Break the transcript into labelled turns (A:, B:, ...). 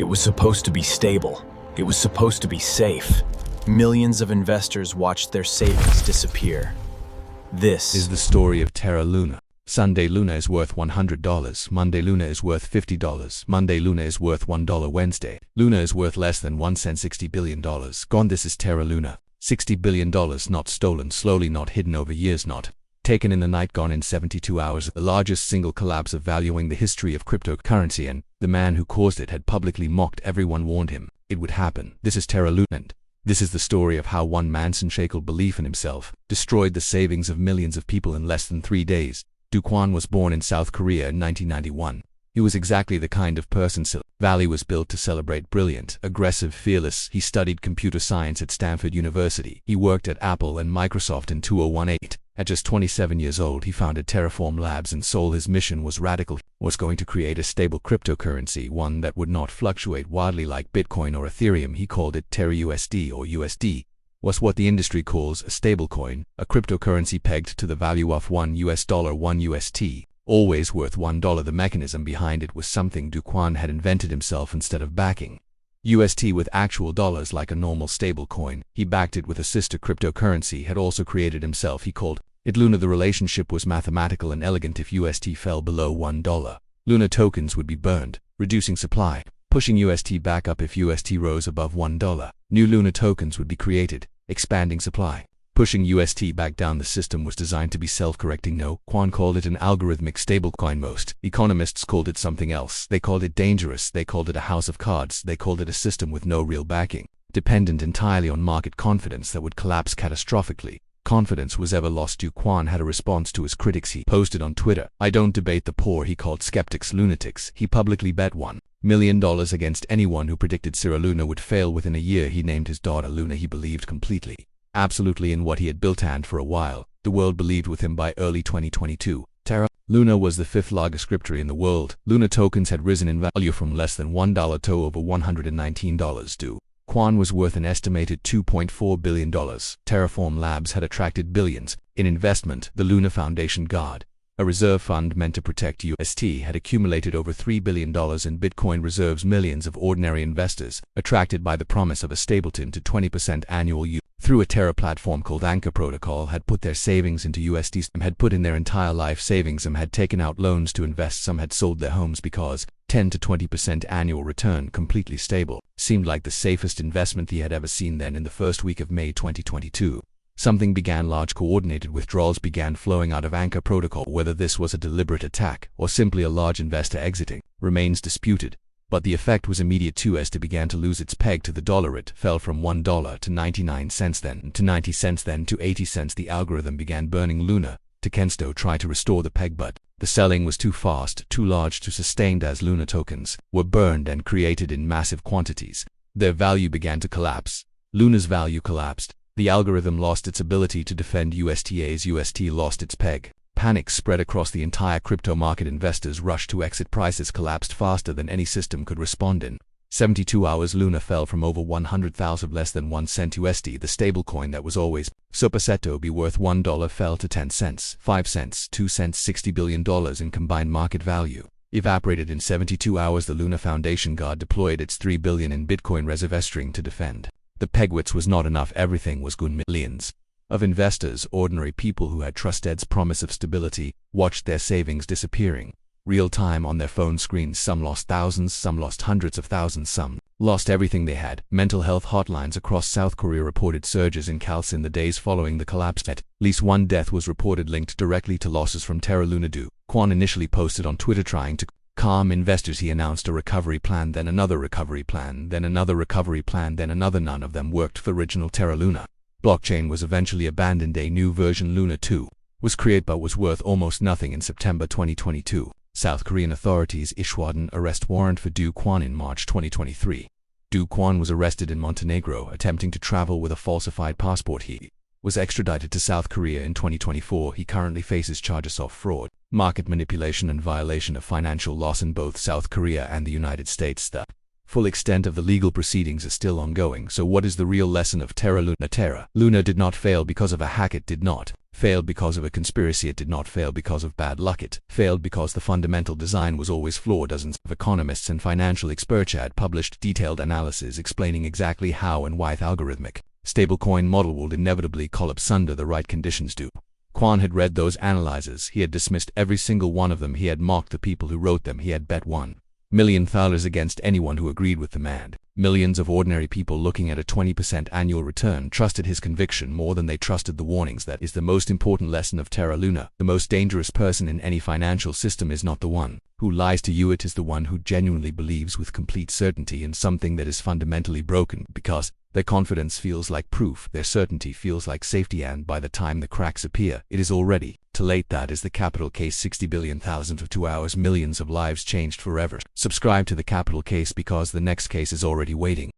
A: It was supposed to be stable. It was supposed to be safe. Millions of investors watched their savings disappear. This
B: is the story of Terra Luna. Sunday Luna is worth $100. Monday Luna is worth $50. Monday Luna is worth $1. Wednesday Luna is worth less than 1 cent. $60 billion gone. This is Terra Luna. $60 billion not stolen, slowly, not hidden over years, not taken in the night, gone in 72 hours. The largest single collapse of value in the history of cryptocurrency, and the man who caused it had publicly mocked everyone, warned him it would happen. This is Terra Luna, and this is the story of how one man's unshakable belief in himself destroyed the savings of millions of people in less than 3 days. Do Kwon was born in South Korea in 1991. He was exactly the kind of person Silicon Valley was built to celebrate: brilliant, aggressive, fearless. He studied computer science at Stanford University. He worked at Apple and Microsoft in 2018. At just 27 years old, he founded Terraform Labs, and Seoul. His mission was radical. He was going to create a stable cryptocurrency, one that would not fluctuate wildly like Bitcoin or Ethereum. He called it TerraUSD, or USD. Was what the industry calls a stablecoin, a cryptocurrency pegged to the value of $1, 1 UST, always worth $1. The mechanism behind it was something Do Kwon had invented himself. Instead of backing UST with actual dollars like a normal stablecoin, he backed it with a sister cryptocurrency had also created himself. He called it Luna. The relationship was mathematical and elegant. If UST fell below $1, Luna tokens would be burned, reducing supply, pushing UST back up. If UST rose above $1, new Luna tokens would be created, expanding supply, pushing UST back down. The system was designed to be self-correcting. No, Kwon called it an algorithmic stablecoin. Most economists called it something else. They called it dangerous. They called it a house of cards. They called it a system with no real backing, dependent entirely on market confidence that would collapse catastrophically. Confidence was ever lost. Do Kwon had a response to his critics. He posted on Twitter, "I don't debate the poor." He called skeptics lunatics. He publicly bet $1 million against anyone who predicted Terra Luna would fail within a year. He named his daughter Luna. He believed completely, absolutely in what he had built, and for a while, the world believed with him. By early 2022, Terra Luna was the 5th largest crypto in the world. Luna tokens had risen in value from less than $1 to over $119. Do Kwon was worth an estimated $2.4 billion. Terraform Labs had attracted billions in investment. The Luna Foundation Guard, a reserve fund meant to protect UST, had accumulated over $3 billion in Bitcoin reserves. Millions of ordinary investors, attracted by the promise of a stable 10 to 20% annual yield through a Terra platform called Anchor Protocol, had put their savings into USD. Some had put in their entire life savings. Some had taken out loans to invest. Some had sold their homes because 10 to 20% annual return, completely stable, seemed like the safest investment he had ever seen. Then, in the first week of May 2022, something began. Large coordinated withdrawals began flowing out of Anchor Protocol. Whether this was a deliberate attack or simply a large investor exiting remains disputed, but the effect was immediate. USD began to lose its peg to the dollar. It fell from $1 to 99 cents, then to 90 cents, then to 80 cents. The algorithm began burning Luna. Kensto tried to restore the peg, but the selling was too fast, too large to sustain. As Luna tokens were burned and created in massive quantities, their value began to collapse. Luna's value collapsed. The algorithm lost its ability to defend UST's. UST lost its peg. Panic spread across the entire crypto market. Investors rushed to exit. Prices collapsed faster than any system could respond. In 72 hours, Luna fell from over 100,000 less than 1 cent. USD, the stablecoin that was always supposed to be worth $1, fell to 10 cents, 5 cents, 2 cents. $60 billion in combined market value evaporated in 72 hours. The Luna Foundation Guard deployed its $3 billion in Bitcoin reserve string to defend the peg. Which was not enough. Everything was gone. Millions of investors, ordinary people who had trusted's promise of stability, watched their savings disappearing real time on their phone screens. Some lost thousands, some lost hundreds of thousands, some lost everything they had. Mental health hotlines across South Korea reported surges in calls in the days following the collapse. At least one death was reported linked directly to losses from Terra Luna. Do Kwon initially posted on Twitter trying to calm investors. He announced a recovery plan, then another recovery plan, then another recovery plan, then another. None of them worked. The original Terra Luna blockchain was eventually abandoned. A new version, Luna 2, was created but was worth almost nothing. In September 2022, South Korean authorities issued an arrest warrant for Do Kwon. In March 2023, Do Kwon was arrested in Montenegro attempting to travel with a falsified passport. He was extradited to South Korea in 2024. He currently faces charges of fraud, market manipulation, and violation of financial loss in both South Korea and the United States. The full extent of the legal proceedings is still ongoing. So what is the real lesson of Terra Luna? Terra Luna did not fail because of a hack. It did not failed because of a conspiracy. It did not fail because of bad luck. It failed because the fundamental design was always flawed. Dozens of economists and financial experts had published detailed analysis explaining exactly how and why the algorithmic stablecoin model would inevitably collapse under the right conditions. Do Kwon had read those analyses. He had dismissed every single one of them. He had mocked the people who wrote them. He had bet $1 million against anyone who agreed with them, and millions of ordinary people looking at a 20% annual return trusted his conviction more than they trusted the warnings. That is the most important lesson of Terra Luna. The most dangerous person in any financial system is not the one who lies to you. It is the one who genuinely believes with complete certainty in something that is fundamentally broken, because their confidence feels like proof, their certainty feels like safety, and by the time the cracks appear, it is already too late. That is the capital case. 60 billion, thousands of 2 hours, millions of lives changed forever. Subscribe to the capital case because the next case is already waiting.